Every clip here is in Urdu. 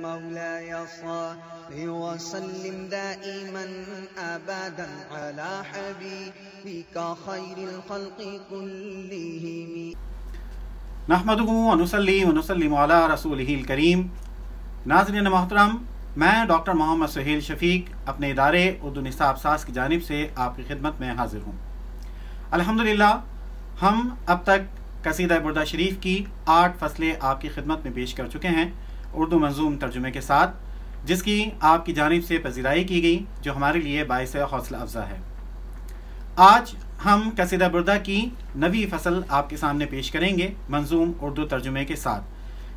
مولاي صل وسلم دائما أبدا على حبيبك خير الخلق كلهم. نحمدہ ونصلی ونسلم علی رسولہ الکریم. ناظرین محترم، میں ڈاکٹر محمد سہیل شفیق اپنے ادارے اردو نصاب افساس کی جانب سے آپ کی خدمت میں حاضر ہوں. الحمدللہ ہم اب تک قصیدہ بردہ شریف کی 8 فصلیں آپ کی خدمت میں پیش کر چکے ہیں اردو منظوم ترجمے کے ساتھ، جس کی آپ کی جانب سے پذیرائی کی گئی، جو ہمارے لیے باعث حوصلہ افزا ہے. آج ہم قصیدہ بردہ کی 9ویں فصل آپ کے سامنے پیش کریں گے منظوم اردو ترجمے کے ساتھ.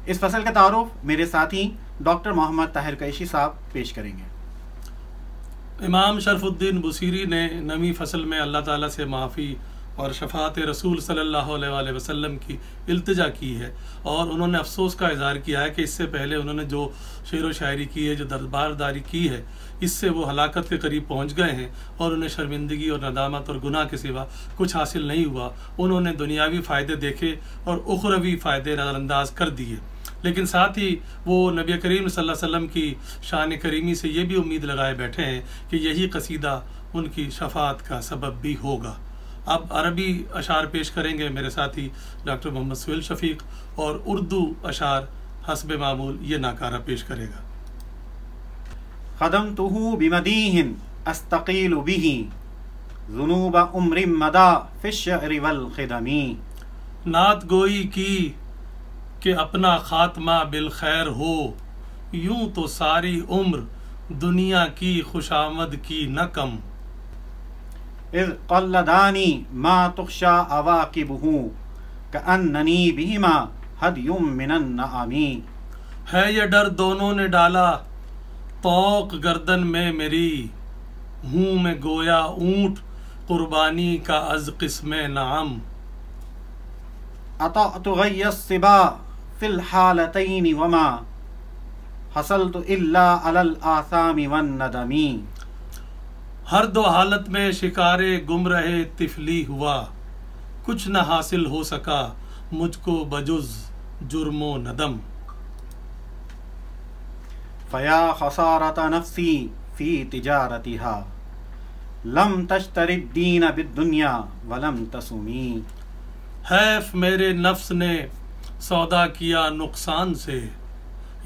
اس فصل کا تعارف میرے ساتھی ڈاکٹر محمد طاہر قریشی صاحب پیش کریں گے. امام شرف الدین بصیری نے 9ویں فصل میں اللہ تعالیٰ سے معافی اور شفاعت رسول صلی اللہ علیہ وآلہ وسلم کی التجا کی ہے، اور انہوں نے افسوس کا اظہار کیا ہے کہ اس سے پہلے انہوں نے جو شعر و شاعری کی ہے، جو دربارداری کی ہے، اس سے وہ ہلاکت کے قریب پہنچ گئے ہیں اور انہیں شرمندگی اور ندامت اور گناہ کے سوا کچھ حاصل نہیں ہوا. انہوں نے دنیاوی فائدے دیکھے اور اخروی فائدے نظر انداز کر دیے، لیکن ساتھ ہی وہ نبی کریم صلی اللہ علیہ وسلم کی شان کریمی سے یہ بھی امید لگائے بیٹھے ہیں کہ یہی قصیدہ ان کی شفاعت کا سبب بھی ہوگا. اب عربی اشعار پیش کریں گے میرے ساتھی ڈاکٹر محمد سہیل شفیق، اور اردو اشعار حسب معمول یہ ناکارہ پیش کرے گا. خدمتہ بمدیح استقیل بہ ذنوب عمر مدا فی الشعر والخدم. نعت گوئی کی کہ اپنا خاتمہ بالخیر ہو، یوں تو ساری عمر دنیا کی خوشامد کی نہ کم. اذ قلدانی ما تخشى عواقبہ کأننی بہما ہدی من النعم. ہے یہ ڈر دونوں نے ڈالا طوق گردن میں میری، ہوں میں گویا اونٹ قربانی کا از قسم نعم. اطعت غی الصبا فی الحالتین وما حصلت الا علی الآثام والندم. ہر دو حالت میں شکار گمرہے طفلی ہوا، کچھ نہ حاصل ہو سکا مجھ کو بجز جرم و ندم. فیا خسارت نفسی فی تجارتها لم تشتری الدین بالدنیا ولم تسمی. حیف میرے نفس نے سودا کیا نقصان سے،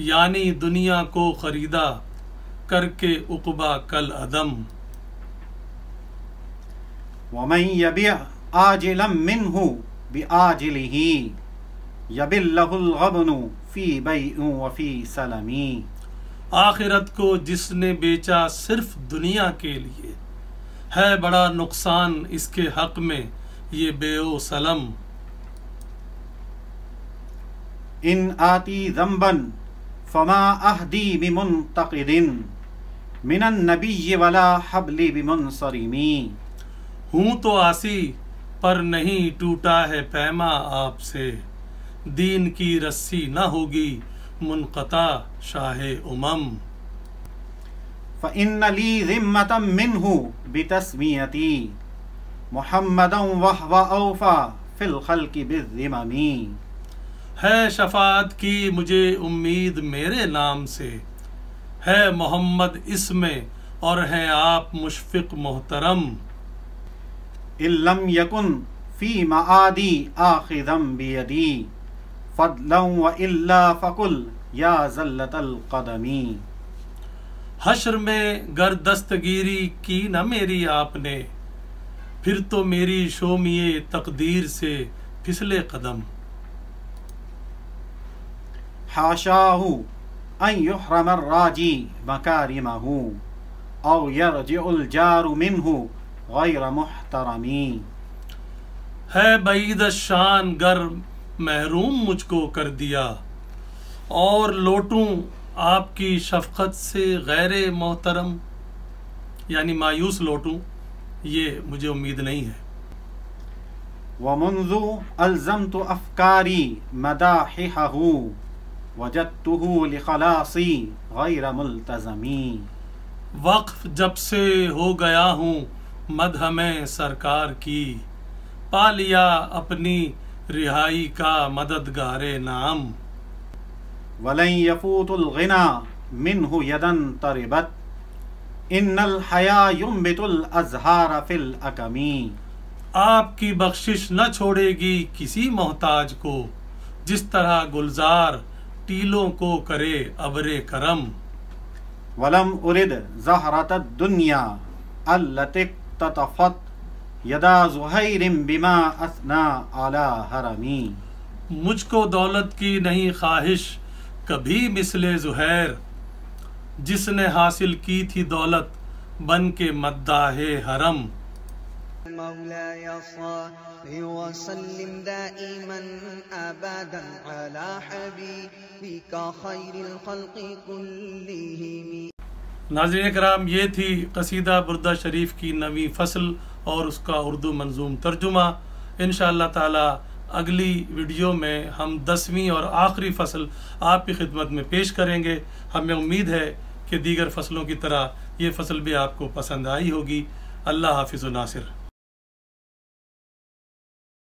یعنی دنیا کو خریدا کر کے عقبہ کل عدم. ومن یبیع عاجلا منہ بعاجلہ یبلہ الغبن فی بیع وفی سلمی. آخرت کو جس نے بیچا صرف دنیا کے لیے، ہے بڑا نقصان اس کے حق میں یہ بیع و سلم. ان آتی ذنبا فما اہدی بمنتقد من النبی ولا حبل بمنصرمی. ہوں تو آسی پر نہیں ٹوٹا ہے پیما آپ سے، دین کی رسی نہ ہوگی منقطع شاہ امم. فإن لی ذمة منہ بتسمیتی محمدا وہو اوفا فی الخلق بالذمم. ہے شفاعت کی مجھے امید میرے نام سے، ہے محمد اس میں اور ہیں آپ مشفق محترم. ان لم یکن فی معادی آخذا بیدی فضلا والا فقل یا ذلت القدم. حشر میں گر دستگیری کی نہ میری آپ نے، پھر تو میری شومیے تقدیر سے پھسلے قدم. حاشاہ ان یحرم الراجی مکارمہ او یرجع الجار منہ غیر محترمی. ہے بعید الشان گر محروم مجھ کو کر دیا، اور لوٹوں آپ کی شفقت سے غیر محترم، یعنی مایوس لوٹوں، یہ مجھے امید نہیں ہے. ومنذ الزمت افکاری مداححہ وجدتہ لخلاصی غیر ملتزمی. وقف جب سے ہو گیا ہوں مدح میں سرکار کی، پا لیا اپنی رہائی کا مددگار نام. ولن يفوت الغنى منه يدا طربت ان الحیا ينبت الازهار في الاکمی. آپ کی بخشش نہ چھوڑے گی کسی محتاج کو، جس طرح گلزار ٹیلوں کو کرے ابر کرم. ولم ارد زہرۃ الدنیا التی اقتطفت یدا زہیر بما اثنى علی حرمی. مجھ کو دولت کی نہیں خواہش کبھی مثل زہیر، جس نے حاصل کی تھی دولت بن کے مداح حرم. مولاي صل وسلم دائما أبدا على حبيبك خير الخلق كلهم. ناظرین کرام، یہ تھی قصیدہ بردہ شریف کی 9ویں فصل اور اس کا اردو منظوم ترجمہ. انشاءاللہ تعالی اگلی ویڈیو میں ہم 10ویں اور آخری فصل آپ کی خدمت میں پیش کریں گے. ہمیں امید ہے کہ دیگر فصلوں کی طرح یہ فصل بھی آپ کو پسند آئی ہوگی. اللہ حافظ و ناصر.